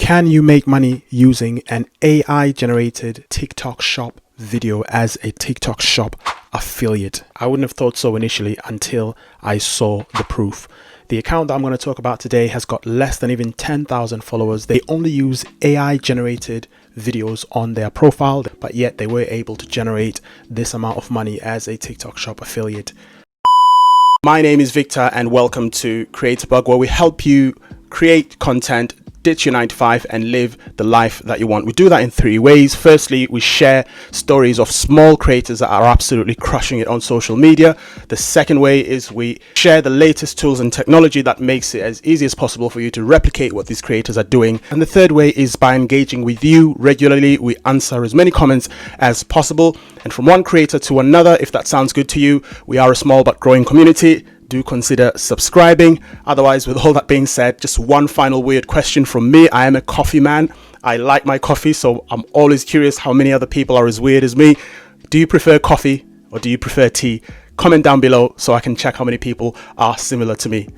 Can you make money using an AI generated TikTok shop video as a TikTok shop affiliate? I wouldn't have thought so initially until I saw the proof. The account that I'm going to talk about today has got less than even 10,000 followers. They only use AI generated videos on their profile, but yet they were able to generate this amount of money as a TikTok shop affiliate. My name is Victor and welcome to Creator-Bug, where we help you create content, ditch your 9 to 5 and live the life that you want. We do that in 3 ways. Firstly, we share stories of small creators that are absolutely crushing it on social media. The second way is we share the latest tools and technology that makes it as easy as possible for you to replicate what these creators are doing. And the third way is by engaging with you regularly. We answer as many comments as possible. And from one creator to another, if that sounds good to you, we are a small but growing community. Do consider subscribing. Otherwise, with all that being said, just one final weird question from me. I am a coffee man. I like my coffee, so I'm always curious how many other people are as weird as me. Do you prefer coffee or do you prefer tea? Comment down below so I can check how many people are similar to me.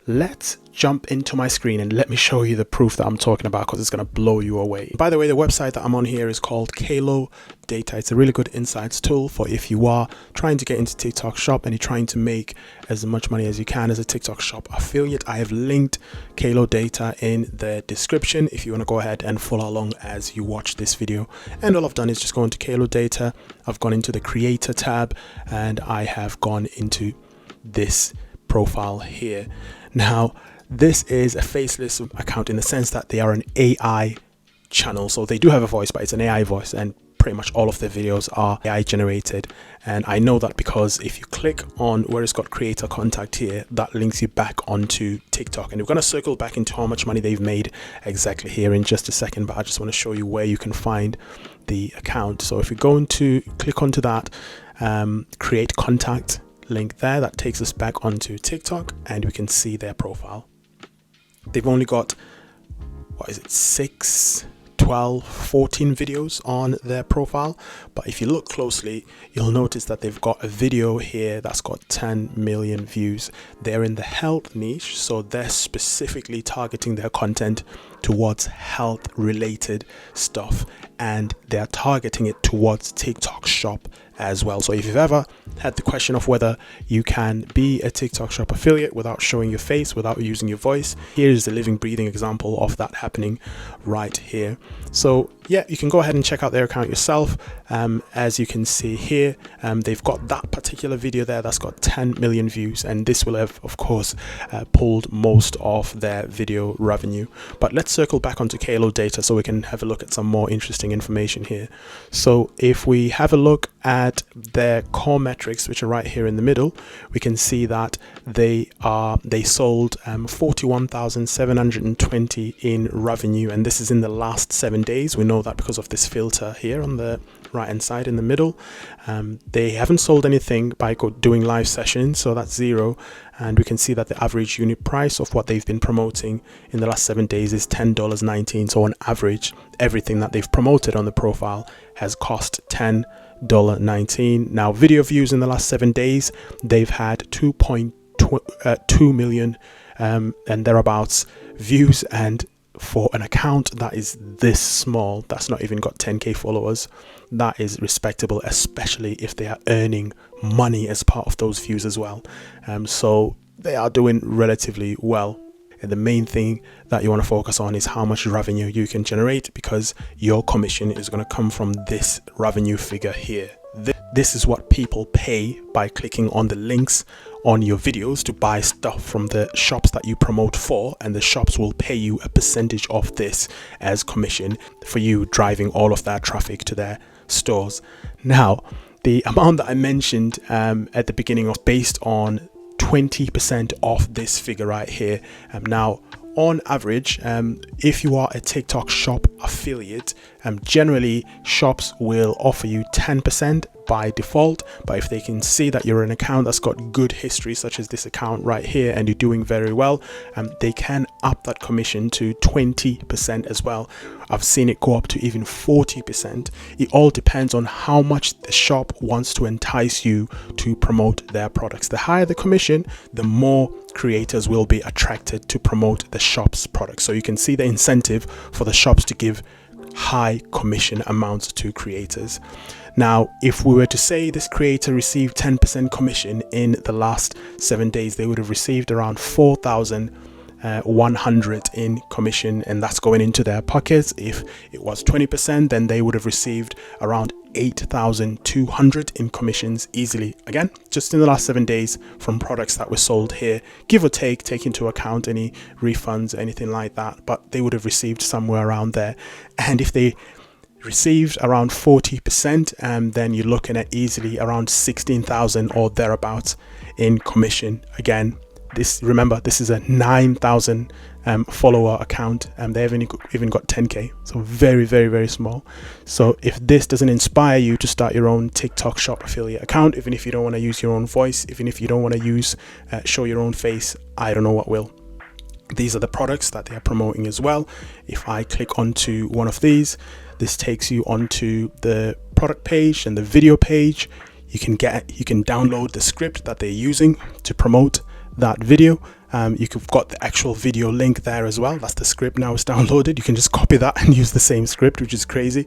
Let's jump into my screen and let me show you the proof that I'm talking about, because it's going to blow you away. By the way, the website that I'm on here is called Kalo Data. It's a really good insights tool for if you are trying to get into TikTok shop and you're trying to make as much money as you can as a TikTok shop affiliate. I have linked Kalo Data in the description if you want to go ahead and follow along as you watch this video. And all I've done is just go into Kalo Data. I've gone into the creator tab and I have gone into this profile here. Now, this is a faceless account in the sense that they are an AI channel. So they do have a voice, but it's an AI voice, and pretty much all of their videos are AI generated. And I know that because if you click on where it's got creator contact here, that links you back onto TikTok. And we're going to circle back into how much money they've made exactly here in just a second, but I just want to show you where you can find the account. So if you go into, click onto that, create contact link there, that takes us back onto TikTok and we can see their profile. They've only got, what is it, 6, 12, 14 videos on their profile, but if you look closely you'll notice that they've got a video here that's got 10 million views. They're in the health niche, so they're specifically targeting their content towards health related stuff, and they're targeting it towards TikTok shop as well. So if you've ever had the question of whether you can be a TikTok shop affiliate without showing your face, without using your voice, here's the living breathing example of that happening right here. So yeah, you can go ahead and check out their account yourself. As you can see here, they've got that particular video there that's got 10 million views, and this will have of course pulled most of their video revenue. But let's circle back onto Kalo Data so we can have a look at some more interesting information here. So if we have a look at their core metrics, which are right here in the middle, we can see that they sold 41,720 in revenue, and this is in the last 7 days. We know that because of this filter here on the right hand side in the middle. They haven't sold anything by doing live sessions, so that's 0, and we can see that the average unit price of what they've been promoting in the last 7 days is $10.19. So on average, everything that they've promoted on the profile has cost $10.19. Now, video views in the last 7 days, they've had 2.2 million and thereabouts views, and for an account that is this small, that's not even got 10k followers, that is respectable, especially if they are earning money as part of those views as well. So they are doing relatively well. And the main thing that you want to focus on is how much revenue you can generate, because your commission is going to come from this revenue figure here. This is what people pay by clicking on the links on your videos to buy stuff from the shops that you promote for, and the shops will pay you a percentage of this as commission for you driving all of that traffic to their stores. Now, the amount that I mentioned at the beginning of based on 20% off this figure right here. Now, on average, if you are a TikTok shop affiliate, generally shops will offer you 10% by default, but if they can see that you're an account that's got good history, such as this account right here, and you're doing very well, they can up that commission to 20% as well. I've seen it go up to even 40%. It all depends on how much the shop wants to entice you to promote their products. The higher the commission, the more creators will be attracted to promote the shop's products. So you can see the incentive for the shops to give high commission amounts to creators. Now, if we were to say this creator received 10% commission in the last 7 days, they would have received around 4,100 in commission, and that's going into their pockets. If it was 20%, then they would have received around 8,200 in commissions easily. Again, just in the last 7 days from products that were sold here, give or take into account any refunds, anything like that, but they would have received somewhere around there. And if they received around 40%, then you're looking at easily around 16,000 or thereabouts in commission. Again, remember, this is a 9,000 follower account, and they haven't even got 10k, so very, very, very small. So if this doesn't inspire you to start your own TikTok shop affiliate account, even if you don't want to use your own voice, even if you don't want to use show your own face, I don't know what will. These are the products that they are promoting as well. If I click onto one of these, this takes you onto the product page and the video page. You can download the script that they're using to promote that video. You've got the actual video link there as well. That's the script now. It's downloaded. You can just copy that and use the same script, which is crazy.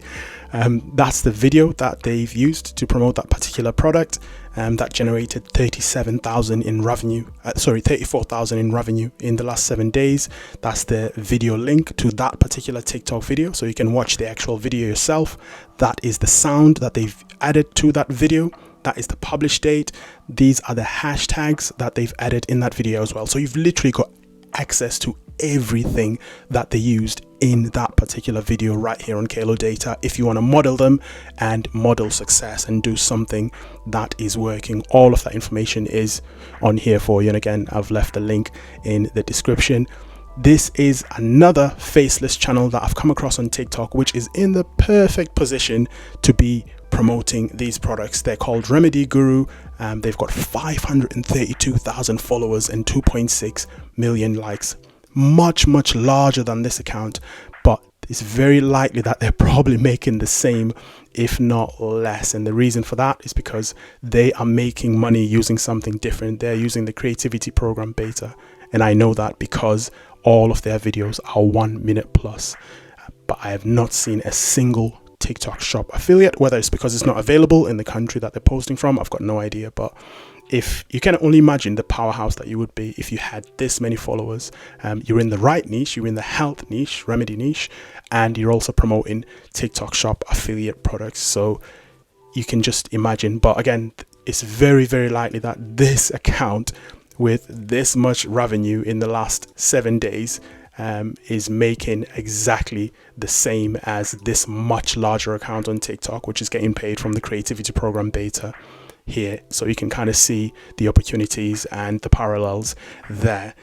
That's the video that they've used to promote that particular product. That generated 37,000 in revenue. 34,000 in revenue in the last 7 days. That's the video link to that particular TikTok video, so you can watch the actual video yourself. That is the sound that they've added to that video. That is the publish date. These are the hashtags that they've added in that video as well. So you've literally got access to everything that they used in that particular video right here on Kalo Data. If you want to model them and model success and do something that is working, all of that information is on here for you. And again, I've left the link in the description. This is another faceless channel that I've come across on TikTok, which is in the perfect position to be promoting these products. They're called Remedy Guru. They've got 532,000 followers and 2.6 million likes. Much larger than this account, but it's very likely that they're probably making the same, if not less. And the reason for that is because they are making money using something different. They're using the creativity program beta, and I know that because all of their videos are 1 minute plus. But I have not seen a single TikTok shop affiliate. Whether it's because it's not available in the country that they're posting from, I've got no idea. But if you can only imagine the powerhouse that you would be if you had this many followers. You're in the right niche, you're in the health niche, remedy niche, and you're also promoting TikTok shop affiliate products. So you can just imagine. But again, it's very, very likely that this account with this much revenue in the last 7 days is making exactly the same as this much larger account on TikTok, which is getting paid from the creativity program beta here. So you can kind of see the opportunities and the parallels there.